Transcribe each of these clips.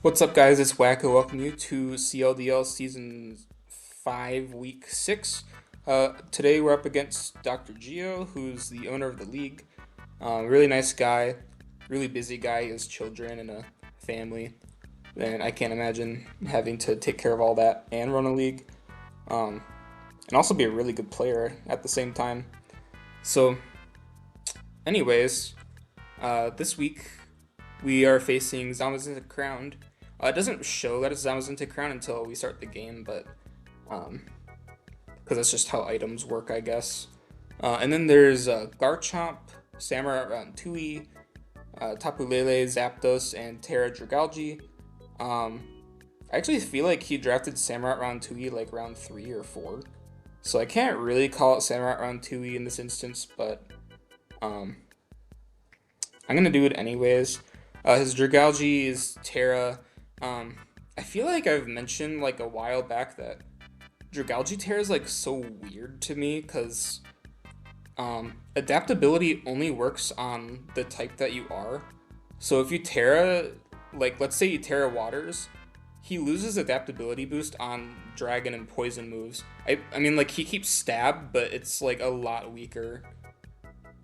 What's up, guys? It's Wacko. Welcome you to CLDL Season 5, Week 6. Today we're up against Dr. Geo, who's the owner of the league. Really nice guy, really busy guy. He has children and a family, and I can't imagine having to take care of all that and run a league, um, and also be a really good player at the same time. So, anyways, this week we are facing Zamazenta Crowned. It doesn't show that it's Zamazenta Crown until we start the game, but because that's just how items work, I guess. And then there's Garchomp, Samurai Rantui, Tapu Lele, Zapdos, and Terra Dragalge. Um, I actually feel like he drafted Samurai Rantui like round 3 or 4, so I can't really call it Samurai Rantui in this instance, but um, I'm gonna do it anyways. His Dragalge is Terra. Um, I feel like I've mentioned like a while back that Dragalge Terra is like so weird to me because adaptability only works on the type that you are. So if you Terra, like let's say you Terra Waters, he loses adaptability boost on Dragon and Poison moves. I mean like he keeps Stab, but it's like a lot weaker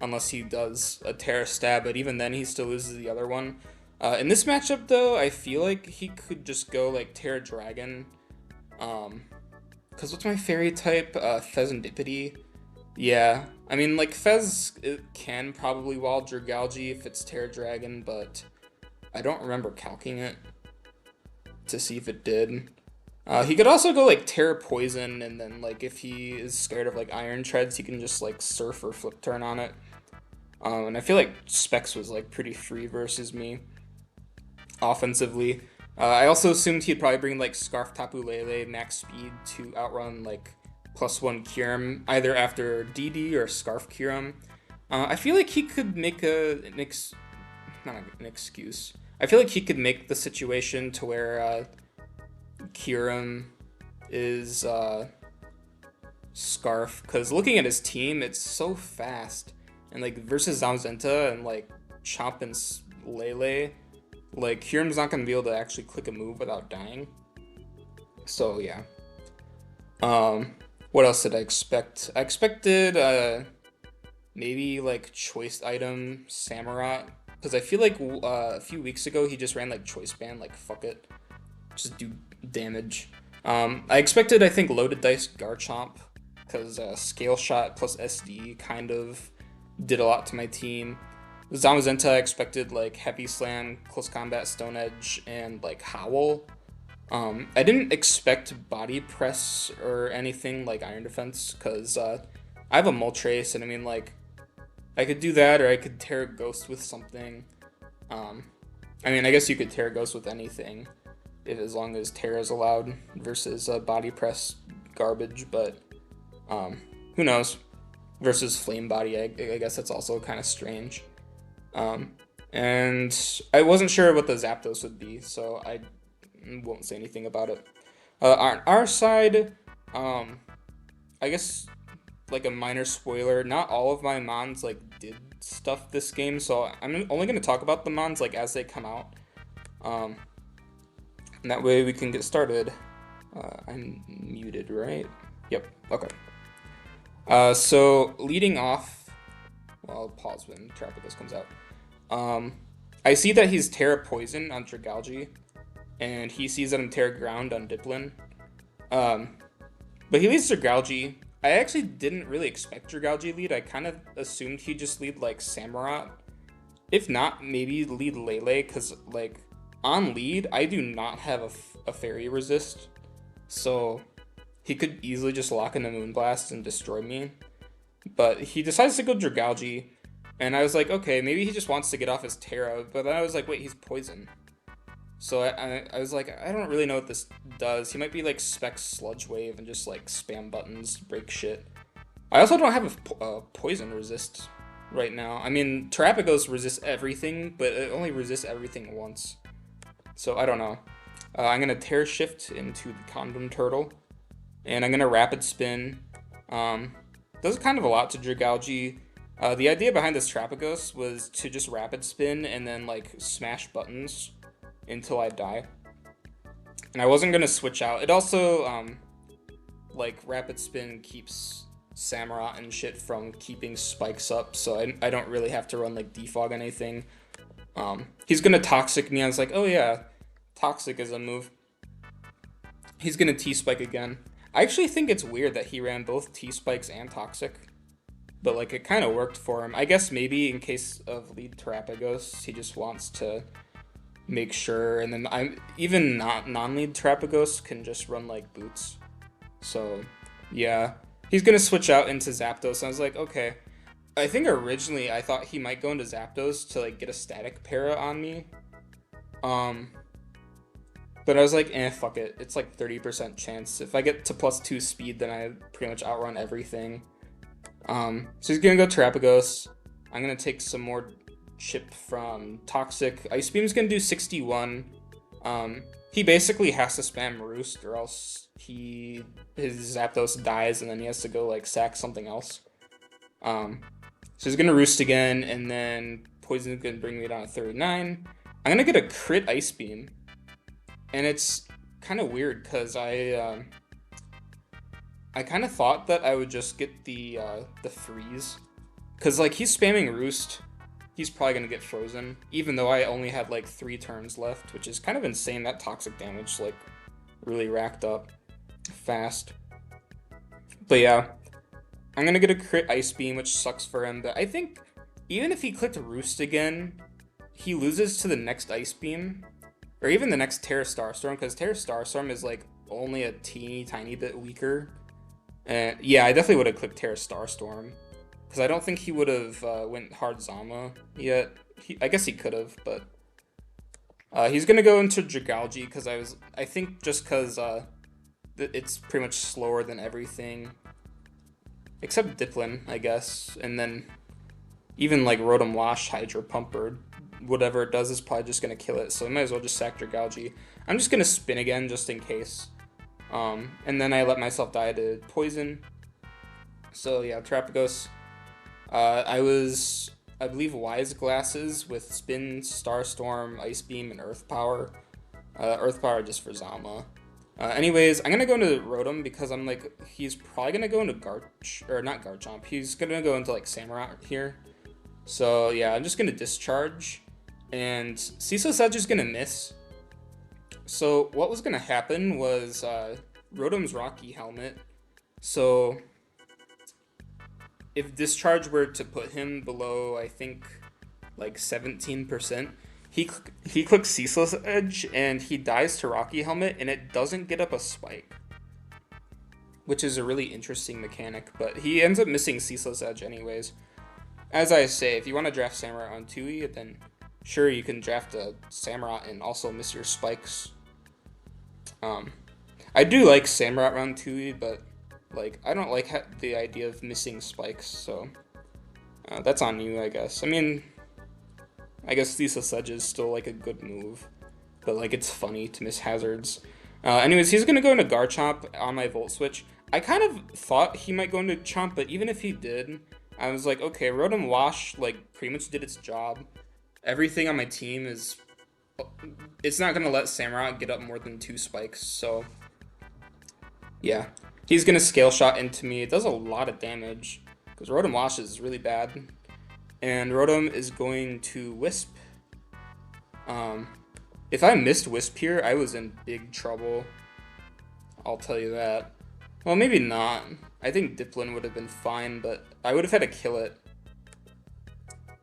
unless he does a Terra Stab, but even then he still loses the other one. In this matchup, though, I feel like he could just go like Terra Dragon. Because what's my fairy type? Fezandipity. Yeah, I mean, like Fez it can probably wall Dragalge if it's Terra Dragon, but I don't remember calcing it to see if it did. He could also go like Terra Poison, and then like if he is scared of like Iron Treads, he can just like Surf or Flip Turn on it. And I feel like Specs was like pretty free versus me offensively. I also assumed he'd probably bring like Scarf Tapu Lele max speed to outrun like +1 Kyurem either after DD or Scarf Kyurem. I feel like he could make not an excuse. I feel like he could make the situation to where Kyurem is Scarf, because looking at his team, it's so fast, and like versus Zamazenta and like Chomp and Lele, like Kyurem's not gonna be able to actually click a move without dying. So yeah. What else did I expect? I expected maybe like choice item Samurai, because I feel like a few weeks ago he just ran like choice band, like fuck it, just do damage. I expected, I think, loaded dice Garchomp, because scale shot plus SD kind of did a lot to my team. Zamazenta, I expected like heavy slam, close combat, stone edge, and like howl. I didn't expect body press or anything like iron defense, because I have a Moltres, and I mean like I could do that, or I could tear a ghost with something. Um, I mean, I guess you could tear a ghost with anything, if, as long as Terra is allowed versus body press garbage. But who knows? Versus flame body, I guess that's also kind of strange. Um, and I wasn't sure what the Zapdos would be, so I won't say anything about it. On our side, I guess like a minor spoiler, not all of my mons like did stuff this game, so I'm only gonna talk about the mons like as they come out. Um, and that way we can get started. I'm muted, right? Yep. Okay. So leading off, well, I'll pause when Terrapagos comes out. I see that he's Terra Poison on Dragalge, and he sees that I'm Terra Ground on Diplin. Um, but he leads Dragalge. I actually didn't really expect Dragalge lead. I kind of assumed he'd just lead like Samurott. If not, maybe lead Lele, because like on lead, I do not have a fairy resist, so he could easily just lock in a Moonblast and destroy me. But he decides to go Dragalge, and I was like, okay, maybe he just wants to get off his Terra, but then I was like, wait, he's Poison. So I was like, I don't really know what this does. He might be like Spec Sludge Wave and just like spam buttons, break shit. I also don't have a Poison resist right now. I mean, Terrapagos resists everything, but it only resists everything once. So I don't know. I'm going to Tear Shift into the Condom Turtle, and I'm going to Rapid Spin. Does kind of a lot to Dragalge. The idea behind this Terrapagos was to just Rapid Spin and then like smash buttons until I die. And I wasn't gonna switch out. It also, like, Rapid Spin keeps Samurott and shit from keeping spikes up, so I don't really have to run, like, Defog anything. He's gonna Toxic me. I was like, oh yeah, Toxic is a move. He's gonna T-Spike again. I actually think it's weird that he ran both T-Spikes and Toxic. But, like, it kind of worked for him. I guess maybe in case of lead Terapagos, he just wants to make sure. And then I'm even not non-lead Terapagos can just run, like, boots. So, yeah. He's gonna switch out into Zapdos. I was like, okay. I think originally I thought he might go into Zapdos to, like, get a static para on me. But I was like, fuck it. It's like 30% chance. If I get to +2 speed, then I pretty much outrun everything. So he's gonna go Terapagos. I'm gonna take some more chip from Toxic. Ice Beam's gonna do 61. He basically has to spam Roost or else his Zapdos dies and then he has to go like sack something else. So he's gonna Roost again and then Poison's gonna bring me down to 39. I'm gonna get a crit Ice Beam. And it's kind of weird because I kind of thought that I would just get the freeze, because like he's spamming Roost, he's probably gonna get frozen. Even though I only had like 3 turns left, which is kind of insane. That toxic damage like really racked up fast. But yeah, I'm gonna get a crit Ice Beam, which sucks for him. But I think even if he clicked Roost again, he loses to the next Ice Beam. Or even the next Terra Starstorm, because Terra Starstorm is like only a teeny tiny bit weaker. And yeah, I definitely would have clicked Terra Starstorm, because I don't think he would have went hard Zama yet. I guess he could have, but he's gonna go into Dragalge because I think just because it's pretty much slower than everything, except Diplin, I guess, and then even like Rotom Wash, Hydro Pump, or whatever it does is probably just going to kill it, so I might as well just sack Dragalge. I'm just going to spin again just in case. And then I let myself die to Poison. So yeah, Terapagos. I believe, Wise Glasses with Spin, Starstorm, Ice Beam, and Earth Power. Earth Power just for Zama. Anyways, I'm going to go into Rotom because I'm like, he's probably going to go into not Garchomp. He's going to go into like Samurott here. So yeah, I'm just going to Discharge. And Ceaseless Edge is going to miss. So what was going to happen was Rotom's Rocky Helmet. So if Discharge were to put him below, I think, like 17%, he clicks Ceaseless Edge and he dies to Rocky Helmet and it doesn't get up a spike. Which is a really interesting mechanic, but he ends up missing Ceaseless Edge anyways. As I say, if you want to draft Samurott on 2E, then sure, you can draft a Samurott and also miss your spikes. I do like Samurott round 2E, but like I don't like the idea of missing spikes, so that's on you, I guess. I mean, I guess Ceaseless Edge is still like a good move, but like it's funny to miss hazards. Anyways, he's gonna go into Garchomp on my Volt Switch. I kind of thought he might go into Chomp, but even if he did, I was like, okay, Rotom Wash like pretty much did its job. Everything on my team it's not gonna let Samurott get up more than 2 spikes, so yeah. He's gonna Scale Shot into me. It does a lot of damage, because Rotom Wash is really bad. And Rotom is going to Wisp. If I missed Wisp here, I was in big trouble. I'll tell you that. Well, maybe not. I think Diplin would have been fine, but I would have had to kill it.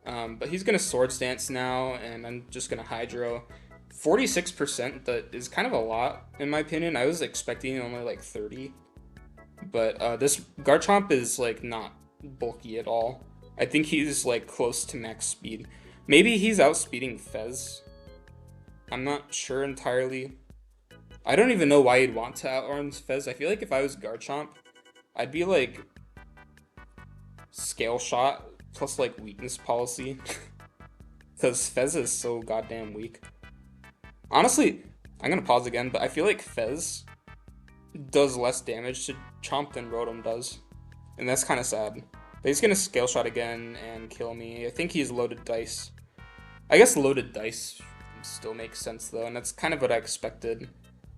But he's going to Swords Dance now, and I'm just going to Hydro. 46%, that is kind of a lot, in my opinion. I was expecting only like 30. But this Garchomp is like not bulky at all. I think he's like close to max speed. Maybe he's outspeeding Fez. I'm not sure entirely. I don't even know why you'd want to outrun Fez. I feel like if I was Garchomp, I'd be like Scale Shot plus like Weakness Policy. Because Fez is so goddamn weak. Honestly, I'm gonna pause again, but I feel like Fez does less damage to Chomp than Rotom does. And that's kind of sad. But he's gonna Scale Shot again and kill me. I think he's Loaded Dice. I guess Loaded Dice still makes sense though, and that's kind of what I expected.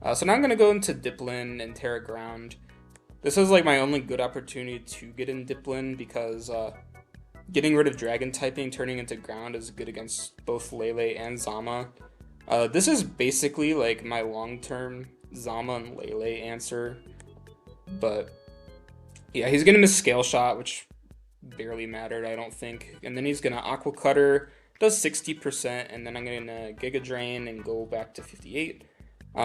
So now I'm gonna go into Diplin and Terra Ground. This is like my only good opportunity to get in Diplin because getting rid of Dragon typing, turning into Ground is good against both Lele and Zama. This is basically like my long-term Zama and Lele answer, but yeah, he's gonna miss Scale Shot, which barely mattered, I don't think. And then he's gonna Aqua Cutter, does 60%, and then I'm gonna Giga Drain and go back to 58.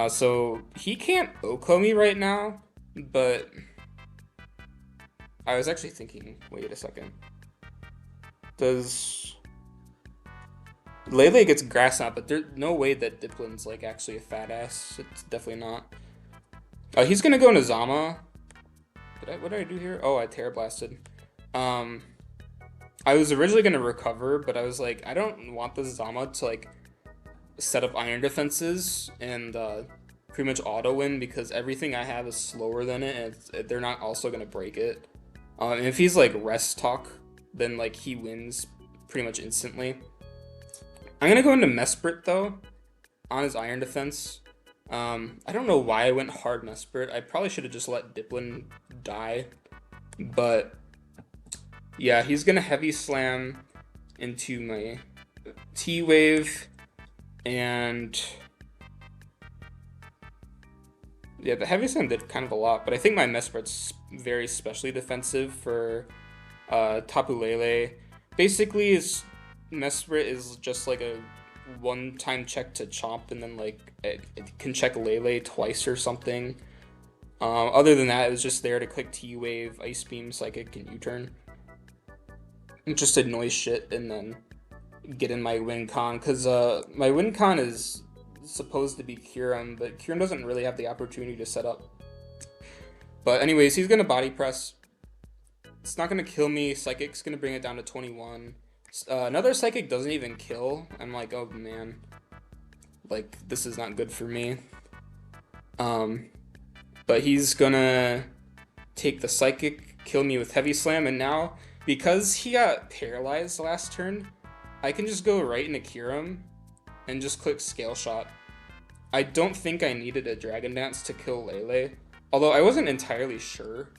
So he can't Oko me right now, but I was actually thinking, wait a second. Does Lele gets Grass Knot, but there's no way that Diplin's like actually a fat ass. It's definitely not. He's gonna go into Zama. What did I do here? Oh, I Terra Blasted. Um, I was originally gonna recover, but I was like, I don't want the Zama to like set up iron defenses and pretty much auto win because everything I have is slower than it, and they're not also gonna break it. And if he's like rest talk, then like he wins pretty much instantly. I'm gonna go into Mesprit though on his iron defense. I don't know why I went hard Mesprit. I probably should have just let Diplin die, but yeah, he's gonna heavy slam into my T wave, and yeah, the heavy slam did kind of a lot, but I think my Mesprit's very specially defensive for Tapu Lele. Basically, is Mesprit is just like a one-time check to chomp, and then like it can check Lele twice or something. Other than that, it was just there to click T Wave, Ice Beam, Psychic, and U-turn. Just annoy shit and then get in my win con, because my win con is supposed to be Kyurem, but Kyurem doesn't really have the opportunity to set up. But anyways, he's gonna body press. It's not gonna kill me. Psychic's gonna bring it down to 21. Another Psychic doesn't even kill. I'm like, oh man, like this is not good for me. But he's gonna take the Psychic, kill me with Heavy Slam, and now because he got paralyzed last turn, I can just go right into Kyurem and just click Scale Shot. I don't think I needed a Dragon Dance to kill Lele, although I wasn't entirely sure.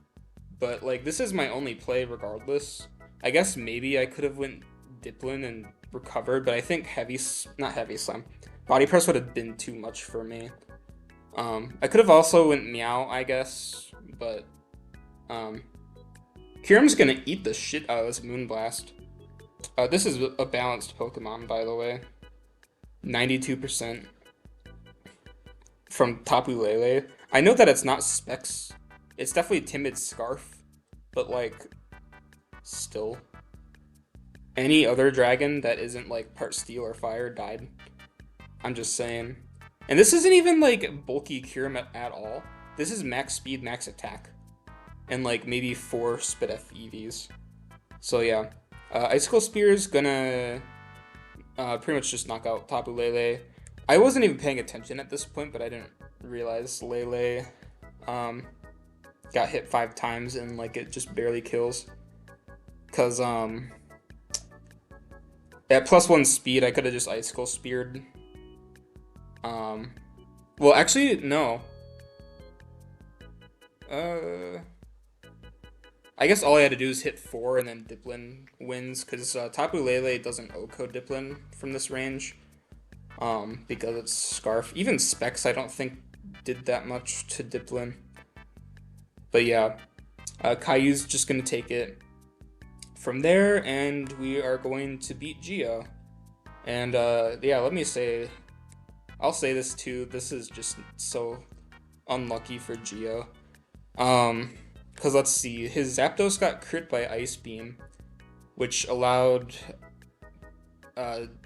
But like this is my only play regardless. I guess maybe I could have went Diplin and recovered, but I think not Heavy Slam, Body Press would have been too much for me. I could have also went Meow, I guess, but Kyurem's gonna eat the shit out of this Moonblast. This is a balanced Pokemon, by the way. 92% from Tapu Lele. I know that it's not Specs. It's definitely Timid Scarf, but like, still. Any other dragon that isn't like part Steel or Fire died. I'm just saying. And this isn't even like bulky Kyurem at all. This is max speed, max attack. And like maybe 4 Spit F EVs. So yeah. Icicle Spear is gonna pretty much just knock out Tapu Lele. I wasn't even paying attention at this point, but I didn't realize Lele got hit 5 times and like it just barely kills. Cause at +1 speed I could have just Icicle Speared. Well actually no. I guess all I had to do is hit 4 and then Diplin wins, because Tapu Lele doesn't Oko Diplin from this range, because it's Scarf. Even Specs I don't think did that much to Diplin. But yeah, Caillou's just going to take it from there, and we are going to beat Geo. And yeah, I'll say this too, this is just so unlucky for Geo. Because let's see, his Zapdos got crit by Ice Beam, which allowed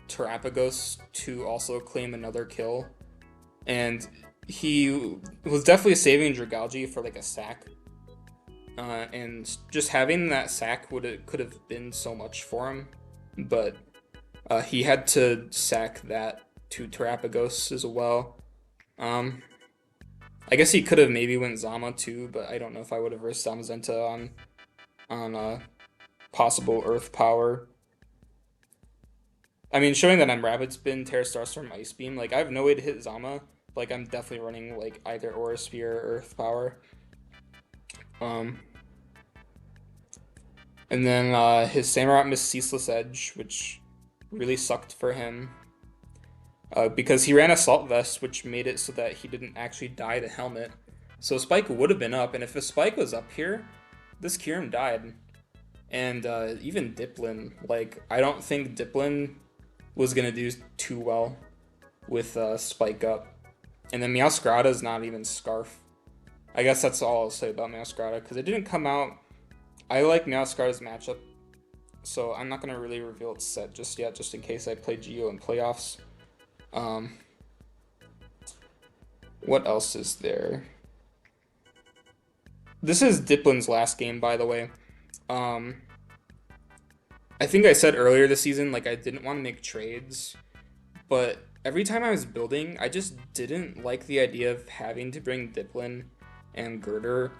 Terapagos to also claim another kill. And he was definitely saving Dragalge for like a sack. And just having that sack could have been so much for him. But he had to sack that to Terapagos as well. I guess he could have maybe went Zama too, but I don't know if I would have risked Zamazenta on possible Earth Power. I mean, showing that I'm Rapid Spin, Terra Starstorm, Ice Beam, like I have no way to hit Zama, Like I'm definitely running like either Aura Sphere or Earth Power. Um, and then his Samurott missed Ceaseless Edge, which really sucked for him. Because he ran Assault Vest, which made it so that he didn't actually die to Helmet. So Spike would have been up, and if a Spike was up here, this Kyurem died. And even Diplin, like, I don't think Diplin was going to do too well with Spike up. And then Meowscarada is not even Scarf. I guess that's all I'll say about Meowscarada, because it didn't come out. I like Meowscarada's matchup, so I'm not going to really reveal its set just yet, just in case I play Geo in playoffs. What else is there? This is Diplin's last game, by the way. I think I said earlier this season, like, I didn't want to make trades, but every time I was building, I just didn't like the idea of having to bring Diplin and Girder.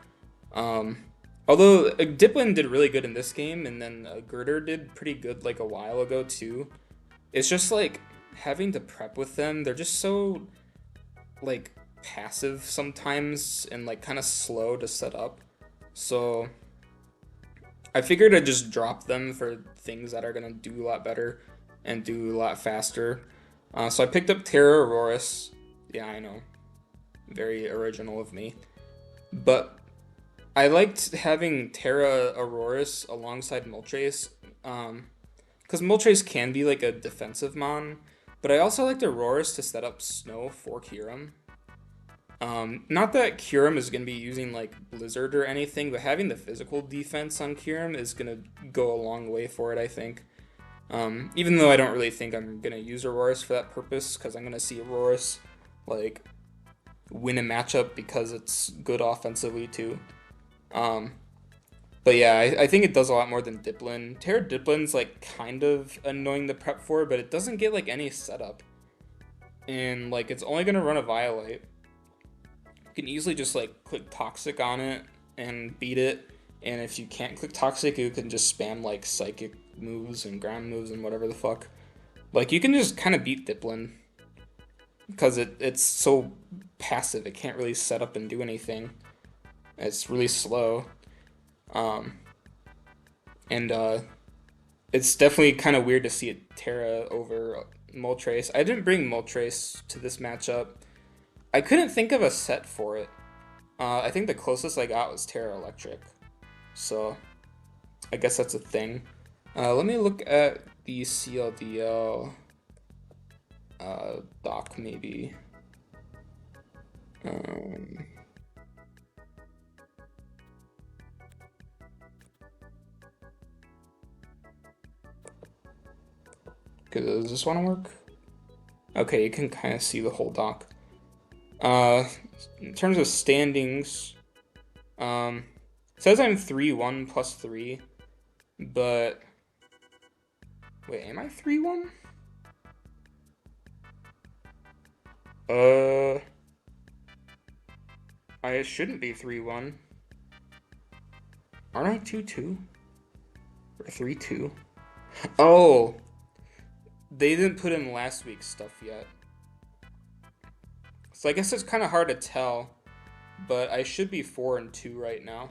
Although Diplin did really good in this game, and then Girder did pretty good like a while ago too. It's just like having to prep with them. They're just so like passive sometimes and like kind of slow to set up. So I figured I'd just drop them for things that are gonna do a lot better and do a lot faster. So I picked up Terra Auroras. Yeah, I know. Very original of me. But I liked having Terra Auroras alongside Moltres. Because Moltres can be like a defensive mon. But I also liked Auroras to set up Snow for Kyurem. Not that Kyurem is going to be using like Blizzard or anything, but having the physical defense on Kyurem is going to go a long way for it, I think. Even though I don't really think I'm going to use Auroras for that purpose, because I'm going to see Auroras like win a matchup because it's good offensively too. But yeah, I think it does a lot more than Diplin. Terra Diplin's like kind of annoying to prep for, but it doesn't get like any setup. And like it's only gonna run a Violate. You can easily just like click Toxic on it and beat it. And if you can't click Toxic, you can just spam like Psychic moves and ground moves and whatever the fuck. Like you can just kind of beat Diplin. Because it's so passive, it can't really set up and do anything. It's really slow. It's definitely kind of weird to see it Terra over Moltres. I didn't bring Moltres to this matchup. I couldn't think of a set for it. I think the closest I got was Terra Electric. So, I guess that's a thing. Let me look at the CLDL doc, maybe. Does this want to work? Okay, you can kind of see the whole doc. In terms of standings, it says I'm 3-1 plus 3, but wait, am I 3-1? I shouldn't be 3-1. Aren't I 2-2? Or 3-2? Oh! They didn't put in last week's stuff yet. So I guess it's kind of hard to tell, but I should be 4-2 right now.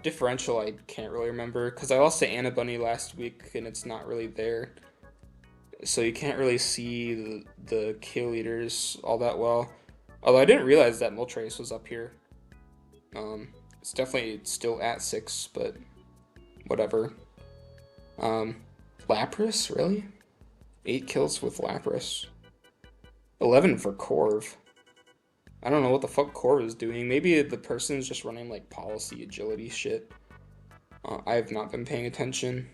Differential I can't really remember, because I lost to Anna Bunny last week, and it's not really there. So you can't really see the kill leaders all that well. Although I didn't realize that Moltres was up here. It's definitely still at 6, but whatever. Lapras, really? 8 kills with Lapras. 11 for Corv. I don't know what the fuck Corv is doing. Maybe the person's just running like policy agility shit. I have not been paying attention.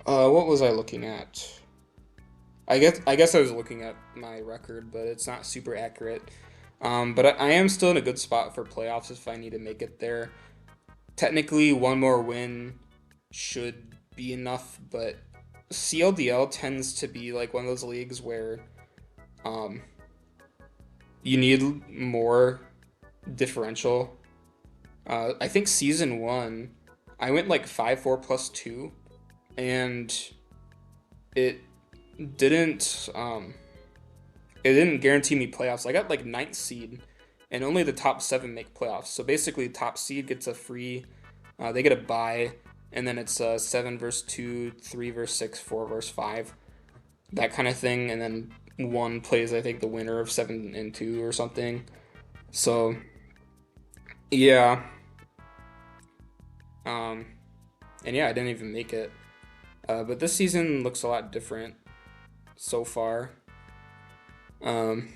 What was I looking at? I guess I was looking at my record, but it's not super accurate. But I am still in a good spot for playoffs if I need to make it there. Technically, one more win should be enough, but CLDL tends to be like one of those leagues where you need more differential. I think season 1, I went like 5-4 plus 2, and it didn't it didn't guarantee me playoffs. I got like ninth seed, and only the top seven make playoffs. So basically, top seed gets a free, they get a bye, and then it's seven versus two, three versus six, four versus five, that kind of thing, and then one plays I think the winner of seven and two or something. So yeah, um, and yeah, I didn't even make it. But this season looks a lot different so far. Um,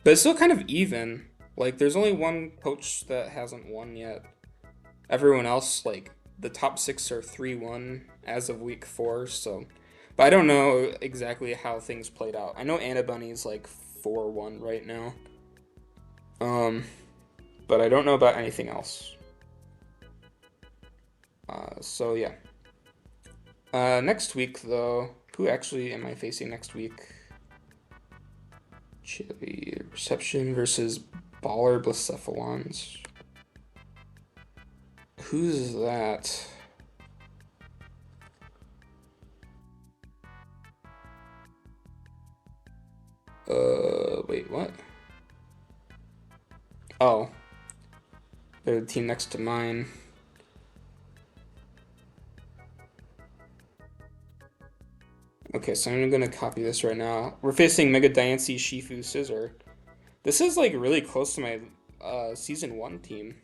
but it's still kind of even. Like, there's only one coach that hasn't won yet. Everyone else, like, the top six are 3-1 as of week four, so. But I don't know exactly how things played out. I know Anna Bunny's like 4-1 right now. Um, but I don't know about anything else. So yeah. Next week, though, who actually am I facing next week? Chili Reception versus Baller Blacephalons. Who's that? Wait, what? Oh, they're the team next to mine. Okay, so I'm gonna copy this right now. We're facing Mega Diancie, Shifu, Scissor. This is like really close to my season one team.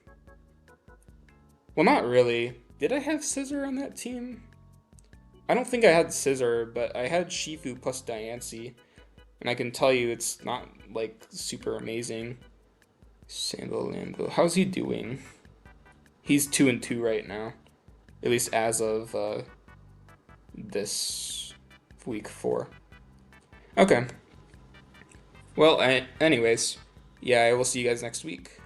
Well, not really. Did I have Scissor on that team? I don't think I had Scissor, but I had Shifu plus Diancie, and I can tell you it's not like super amazing. Sambo Lambo, how's he doing? He's 2-2 right now, at least as of this week four. Okay. Well, anyways, yeah, I will see you guys next week.